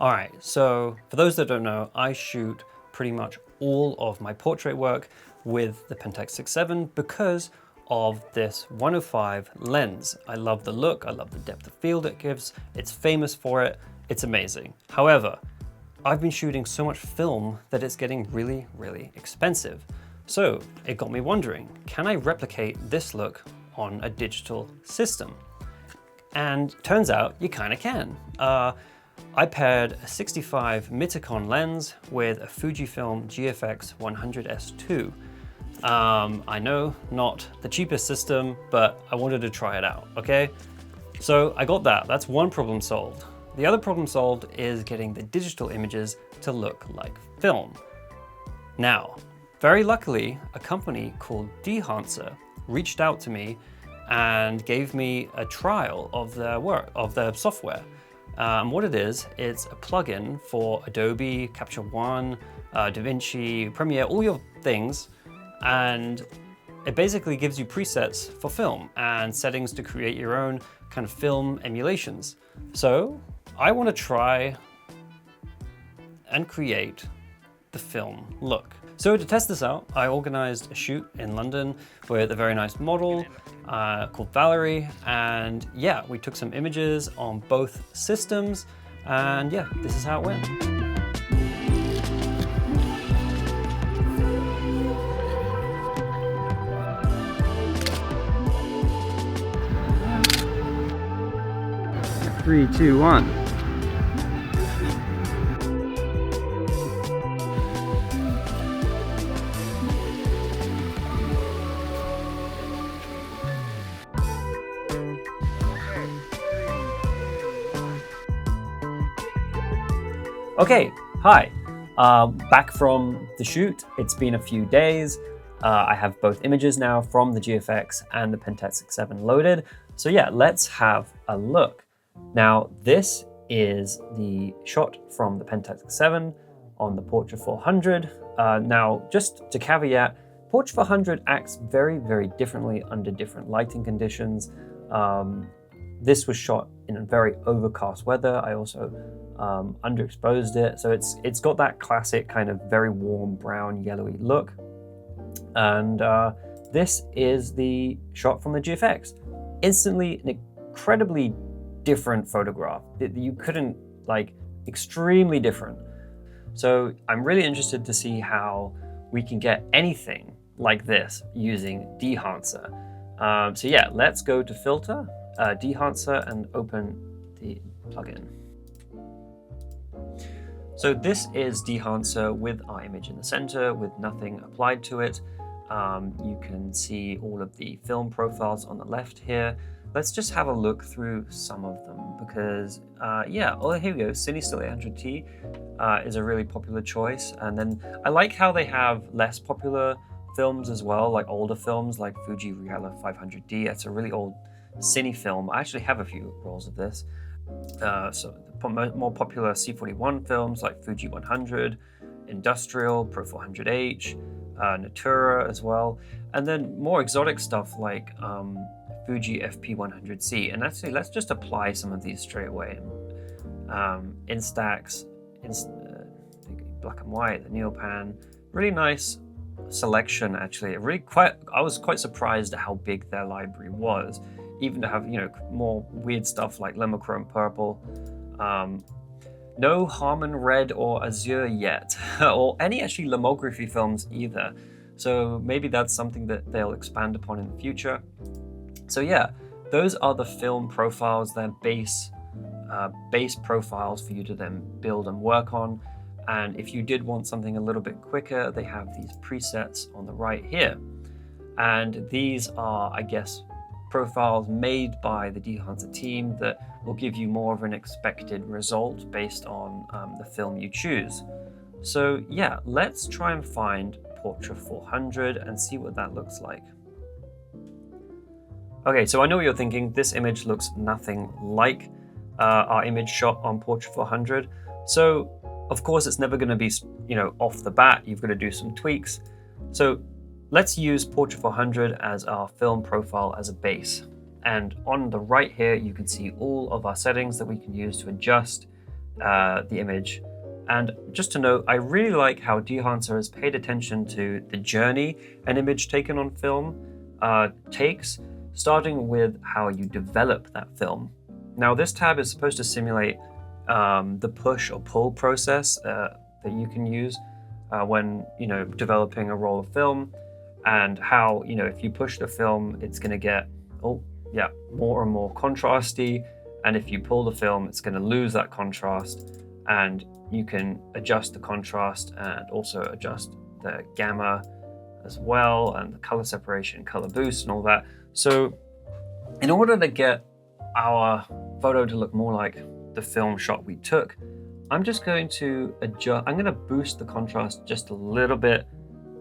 All right, so for those that don't know, I shoot pretty much all of my portrait work with the Pentax 6.7 because of this 105 lens. I love the look, I love the depth of field it gives, it's famous for it, it's amazing. However, I've been shooting so much film that it's getting really, really expensive. So it got me wondering, can I replicate this look on a digital system? And turns out you kind of can. I paired a 65 Mitakon lens with a Fujifilm GFX100S II. I know, not the cheapest system, but I wanted to try it out, okay? So I got that, that's one problem solved. The other problem solved is getting the digital images to look like film. Now, very luckily, a company called Dehancer reached out to me and gave me a trial of their work, of their software. What it is, it's a plugin for Adobe, Capture One, DaVinci, Premiere, all your things, and it basically gives you presets for film and settings to create your own kind of film emulations. So I want to try and create the film look. So to test this out, I organized a shoot in London with a very nice model called Valerie, and yeah, we took some images on both systems, and yeah, this is how it went. Three, two, one. Okay, hi. Back from the shoot. It's been a few days. I have both images now from the GFX and the Pentax 6.7 loaded. So yeah, let's have a look. Now, this is the shot from the Pentax 6.7 on the Portra 400. Now, just to caveat, Portra 400 acts very, very differently under different lighting conditions. This was shot in very overcast weather. I also underexposed it, so it's got that classic kind of very warm brown yellowy look. And this is the shot from the GFX. Instantly an incredibly different photograph. You couldn't, like, extremely different. So I'm really interested to see how we can get anything like this using Dehancer. So yeah, let's go to Filter, Dehancer, and open the plugin. So this is Dehancer with our image in the center with nothing applied to it. You can see all of the film profiles on the left here. Let's just have a look through some of them because, yeah, oh, here we go. CineStill 800T is a really popular choice. And then I like how they have less popular films as well, like older films like Fuji Reala 500D. It's a really old cine film. I actually have a few rolls of this. So the more popular C41 films like Fuji 100, Industrial, Pro 400H, Natura as well. And then more exotic stuff like Fuji FP100C. And actually, let's just apply some of these straight away. Instax, black and white, the Neopan. Really nice selection, actually. I was quite surprised at how big their library was. Even to have, you know, more weird stuff like Lemochrome Purple. No Harman Red or Azure yet, or any actually lomography films either. So maybe that's something that they'll expand upon in the future. So yeah, those are the film profiles, their base profiles for you to then build and work on. And if you did want something a little bit quicker, they have these presets on the right here. And these are, I guess, profiles made by the Dehancer team that will give you more of an expected result based on the film you choose. So yeah, let's try and find Portra 400 and see what that looks like. Okay, so I know what you're thinking. This image looks nothing like our image shot on Portra 400. So of course it's never going to be, you know, off the bat. You've got to do some tweaks. So let's use Portra 400 as our film profile as a base. And on the right here, you can see all of our settings that we can use to adjust the image. And just to note, I really like how Dehancer has paid attention to the journey an image taken on film takes, starting with how you develop that film. Now, this tab is supposed to simulate the push or pull process that you can use when developing a roll of film, and how if you push the film, it's going to get more and more contrasty, and if you pull the film, it's going to lose that contrast. And you can adjust the contrast and also adjust the gamma as well, and the color separation, color boost, and all that. So in order to get our photo to look more like the film shot we took, I'm just going to adjust. I'm going to boost the contrast just a little bit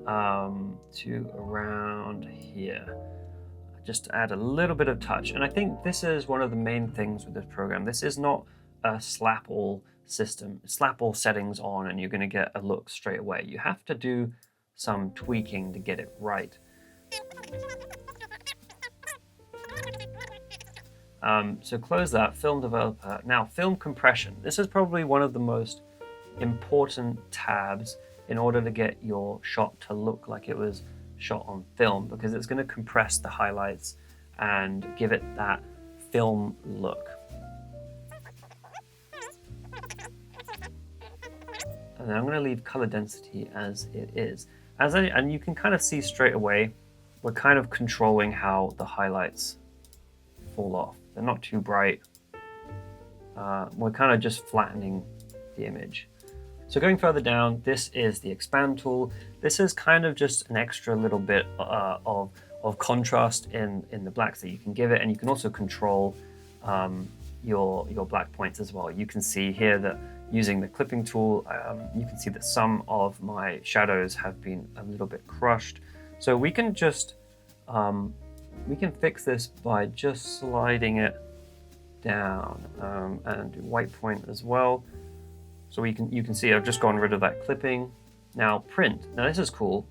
to around here, just to add a little bit of touch. And I think this is one of the main things with this program. This is not a slap all system, slap all settings on and you're going to get a look straight away. You have to do some tweaking to get it right. So close that, film developer. Now, film compression. This is probably one of the most important tabs in order to get your shot to look like it was shot on film, because it's going to compress the highlights and give it that film look. And then I'm going to leave color density as it is. And you can kind of see straight away, we're kind of controlling how the highlights fall off. They're not too bright. We're kind of just flattening the image. So going further down, this is the expand tool. This is kind of just an extra little bit of contrast in the blacks that you can give it, and you can also control your black points as well. You can see here that using the clipping tool, you can see that some of my shadows have been a little bit crushed. So we can just we can fix this by just sliding it down and do white point as well. So you can see I've just gotten rid of that clipping. Now print. Now this is cool.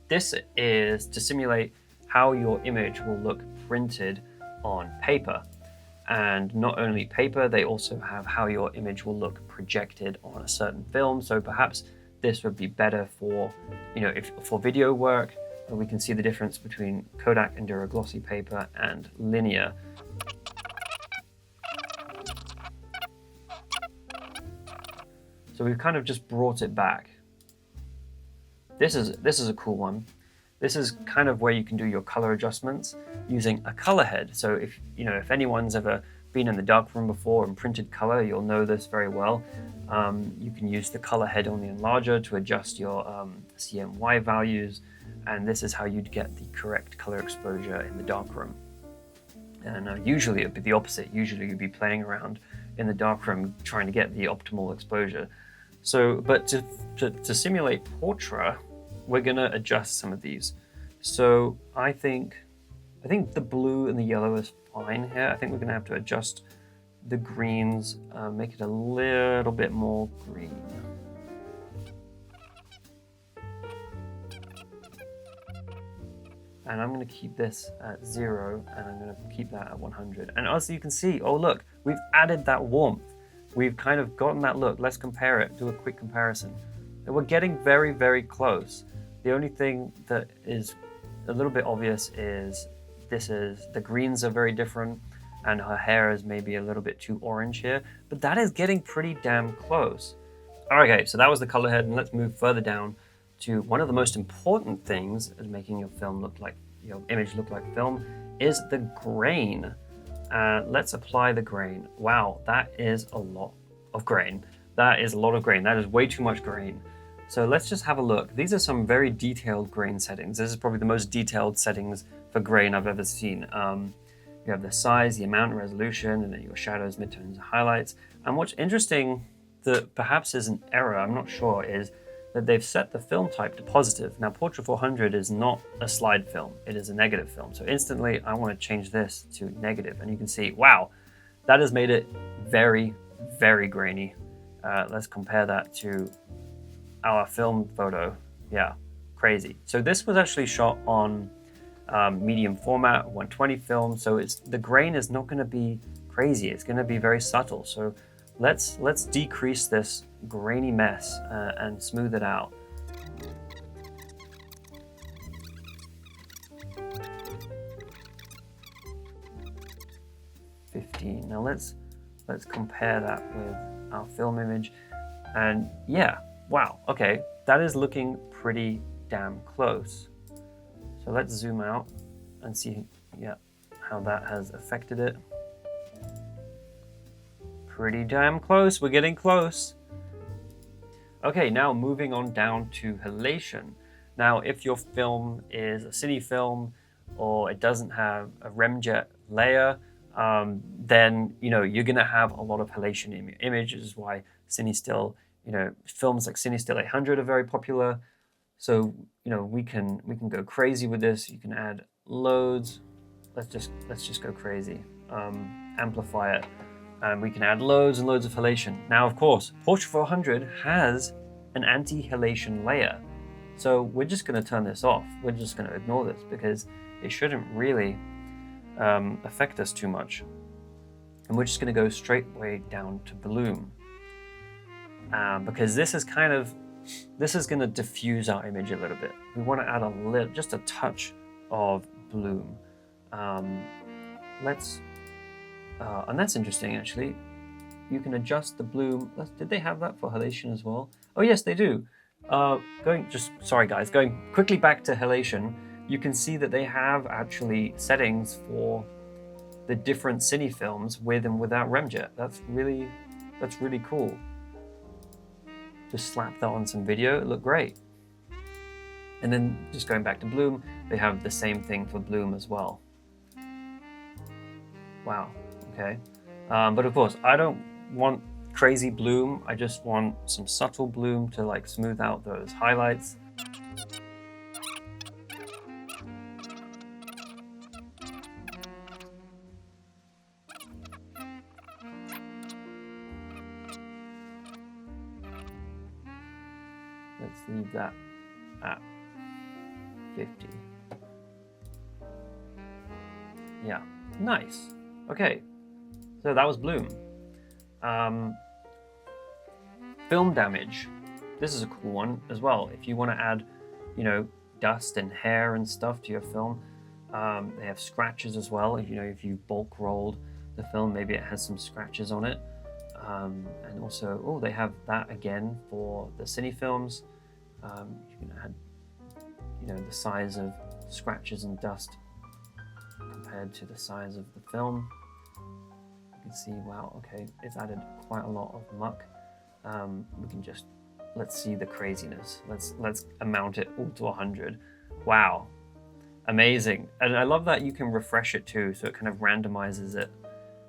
This is to simulate how your image will look printed on paper. And not only paper, they also have how your image will look projected on a certain film. So perhaps this would be better for, if for video work. We can see the difference between Kodak Endura glossy paper and linear. So we've kind of just brought it back. This is a cool one. This is kind of where you can do your color adjustments using a color head. So if anyone's ever been in the darkroom before and printed color, you'll know this very well. You can use the color head on the enlarger to adjust your CMY values, and this is how you'd get the correct color exposure in the darkroom. And usually it'd be the opposite. Usually you'd be playing around in the darkroom trying to get the optimal exposure. So, but to simulate portrait, we're gonna adjust some of these. So I think the blue and the yellow is fine here. I think we're gonna have to adjust the greens, make it a little bit more green. And I'm gonna keep this at 0, and I'm gonna keep that at 100. And as you can see, oh look, we've added that warmth. We've kind of gotten that look. Let's compare it, do a quick comparison. And we're getting very, very close. The only thing that is a little bit obvious is the greens are very different, and her hair is maybe a little bit too orange here, but that is getting pretty damn close. Okay, so that was the color head, and let's move further down to one of the most important things in making your film look like, your image look like film, is the grain. Let's apply the grain. Wow, that is a lot of grain. That is a lot of grain. That is way too much grain. So let's just have a look. These are some very detailed grain settings. This is probably the most detailed settings for grain I've ever seen. You have the size, the amount, resolution, and then your shadows, midtones, and highlights. And what's interesting that perhaps is an error, I'm not sure, is that they've set the film type to positive. Now, Portrait 400 is not a slide film. It is a negative film. So instantly, I want to change this to negative. And you can see, wow, that has made it very, very grainy. Let's compare that to our film photo. Yeah, crazy. So this was actually shot on medium format, 120 film. So the grain is not going to be crazy. It's going to be very subtle. So let's decrease this grainy mess and smooth it out. Now let's compare that with our film image, and yeah, wow, okay, that is looking pretty damn close. So let's zoom out and see, yeah, how that has affected it. Pretty damn close, we're getting close. Okay, now moving on down to halation. Now, if your film is a cine film or it doesn't have a remjet layer, then you're gonna have a lot of halation in your image. This is why CineStill, films like CineStill 800 are very popular. So we can go crazy with this. You can add loads. Let's just go crazy. Amplify it, and we can add loads and loads of halation. Now, of course, Portrait 400 has an anti-halation layer, so we're just going to turn this off. We're just going to ignore this because it shouldn't really affect us too much. And we're just going to go straight way down to bloom, because this is going to diffuse our image a little bit. We want to add just a touch of bloom. And that's interesting, actually. You can adjust the bloom. Did they have that for halation as well? Oh yes, they do. Sorry guys, going quickly back to halation, you can see that they have actually settings for the different cine films with and without remjet. That's really cool. Just slap that on some video, it looked great. And then just going back to bloom, they have the same thing for bloom as well. Wow, okay. But of course, I don't want crazy bloom. I just want some subtle bloom to like smooth out those highlights. Let's leave that at 50. Yeah, nice. Okay, so that was bloom. Film damage. This is a cool one as well. If you want to add, dust and hair and stuff to your film, they have scratches as well. If you bulk rolled the film, maybe it has some scratches on it. And also, they have that again for the cine films. You can add, the size of scratches and dust compared to the size of the film. You can see, wow, okay, it's added quite a lot of muck. We can let's see the craziness. Let's amount it all to 100. Wow, amazing. And I love that you can refresh it too, so it kind of randomizes it.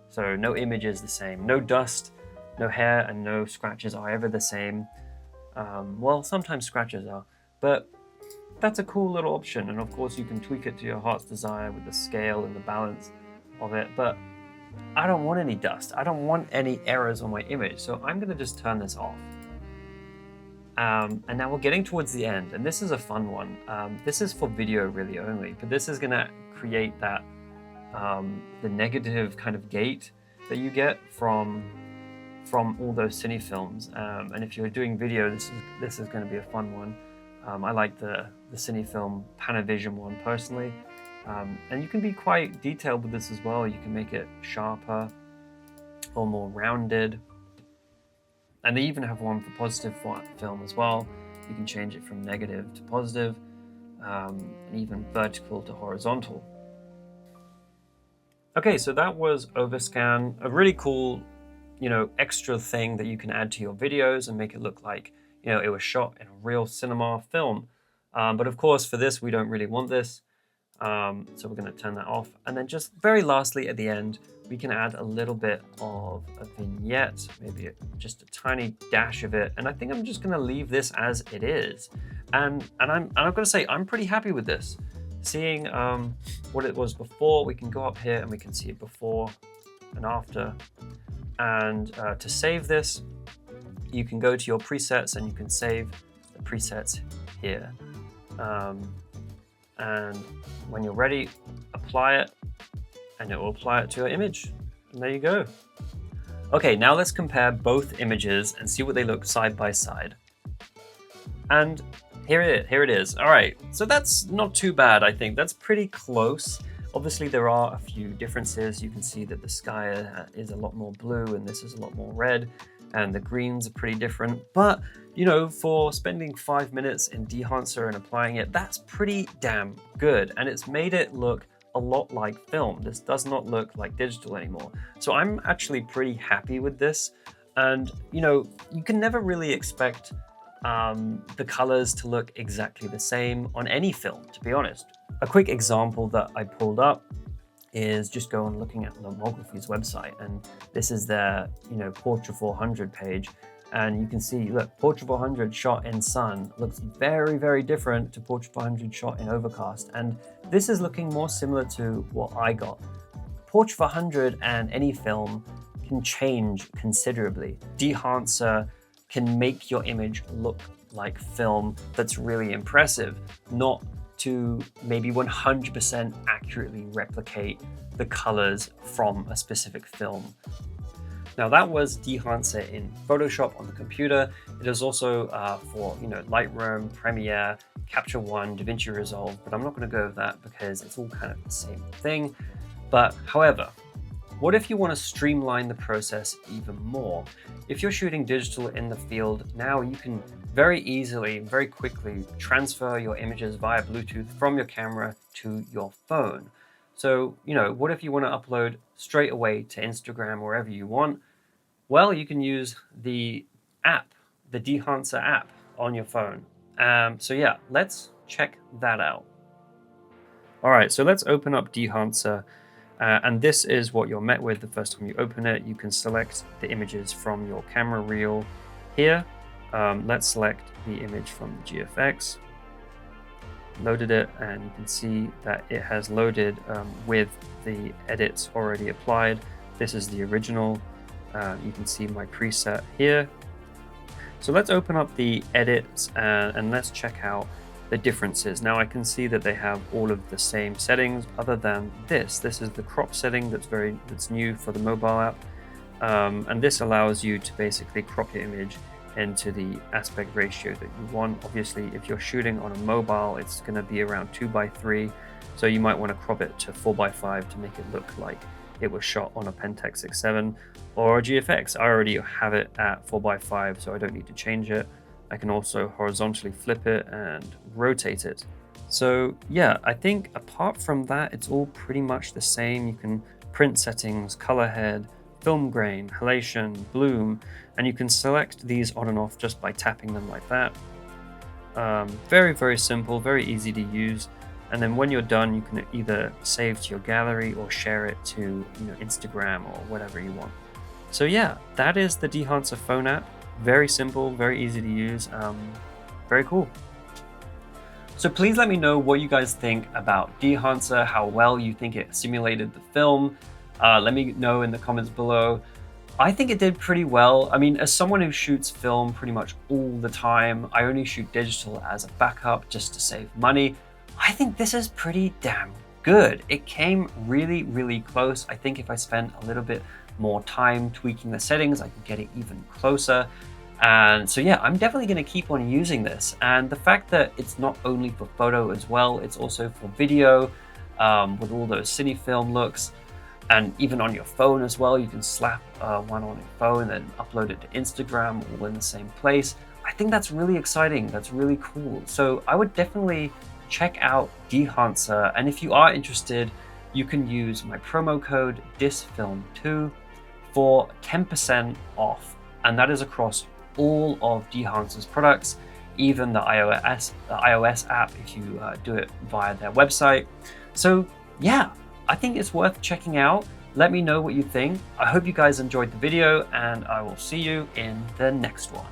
So no image is the same, no dust, no hair, and no scratches are ever the same. Well, sometimes scratches are, but that's a cool little option. And of course you can tweak it to your heart's desire with the scale and the balance of it, but I don't want any dust. I don't want any errors on my image. So I'm gonna just turn this off. And now we're getting towards the end, and this is a fun one. This is for video really only, but this is gonna create that, the negative kind of gate that you get from all those cine films. And if you're doing video, this is gonna be a fun one. I like the cine film Panavision one personally. And you can be quite detailed with this as well. You can make it sharper or more rounded. And they even have one for positive film as well. You can change it from negative to positive, and even vertical to horizontal. Okay, so that was Overscan, a really cool, extra thing that you can add to your videos and make it look like, it was shot in a real cinema film. But of course, for this, we don't really want this. So we're going to turn that off. And then just very lastly at the end, we can add a little bit of a vignette, maybe just a tiny dash of it. And I think I'm just going to leave this as it is. And I'm going to say I'm pretty happy with this. Seeing what it was before, we can go up here and we can see it before and after. And to save this, you can go to your presets and you can save the presets here. And when you're ready, apply it, and it will apply it to your image. And there you go. Okay, now let's compare both images and see what they look side by side. And here it is. All right, so that's not too bad, I think. That's pretty close. Obviously, there are a few differences. You can see that the sky is a lot more blue and this is a lot more red, and the greens are pretty different. But, you know, for spending 5 minutes in Dehancer and applying it, that's pretty damn good. And it's made it look a lot like film. This does not look like digital anymore. So I'm actually pretty happy with this. And, you know, you can never really expect the colors to look exactly the same on any film, to be honest. A quick example that I pulled up is just go on looking at Lomography's website, and this is their, you know, Portra 400 page, and you can see, look, Portra 400 shot in sun looks very, very different to Portra 400 shot in overcast, and this is looking more similar to what I got. Portra 400 and any film can change considerably. Dehancer can make your image look like film that's really impressive, not to maybe 100% accurately replicate the colors from a specific film. Now that was Dehancer in Photoshop on the computer. It is also for, you know, Lightroom, Premiere, Capture One, DaVinci Resolve, but I'm not going to go over that because it's all kind of the same thing. But however, what if you want to streamline the process even more? If you're shooting digital in the field, now you can very easily, very quickly transfer your images via Bluetooth from your camera to your phone. So, you know, what if you want to upload straight away to Instagram, wherever you want? Well, you can use the app, the Dehancer app on your phone. So yeah, let's check that out. All right, so let's open up Dehancer. And this is what you're met with the first time you open it. You can select the images from your camera reel here. Let's select the image from the GFX. Loaded it, and you can see that it has loaded with the edits already applied. This is the original. You can see my preset here. So let's open up the edits and let's check out the differences. Now I can see that they have all of the same settings other than this. This is the crop setting that's new for the mobile app. And this allows you to basically crop your image into the aspect ratio that you want. Obviously, if you're shooting on a mobile, it's going to be around 2:3. So you might want to crop it to 4:5 to make it look like it was shot on a Pentax 6.7 or a GFX. I already have it at 4:5, so I don't need to change it. I can also horizontally flip it and rotate it. So yeah, I think apart from that, it's all pretty much the same. You can print settings, color head, film grain, halation, bloom, and you can select these on and off just by tapping them like that. Very, very simple, very easy to use. And then when you're done, you can either save to your gallery or share it to, you know, Instagram or whatever you want. So yeah, that is the Dehancer phone app. Very simple, very easy to use, very cool. So please let me know what you guys think about Dehancer, how well you think it simulated the film. Let me know in the comments below. I think it did pretty well. I mean, as someone who shoots film pretty much all the time, I only shoot digital as a backup just to save money. I think this is pretty damn good. It came really, really close. I think if I spent a little bit more time tweaking the settings, I could get it even closer. And so yeah, I'm definitely going to keep on using this. And the fact that it's not only for photo as well, it's also for video, with all those cine film looks, and even on your phone as well. You can slap one on your phone and upload it to Instagram all in the same place. I think that's really exciting. That's really cool. So I would definitely check out Dehancer. And if you are interested, you can use my promo code DISFILM2 for 10% off. And that is across all of Dehancer's products, even the iOS app if you do it via their website. So yeah, I think it's worth checking out. Let me know what you think. I hope you guys enjoyed the video, and I will see you in the next one.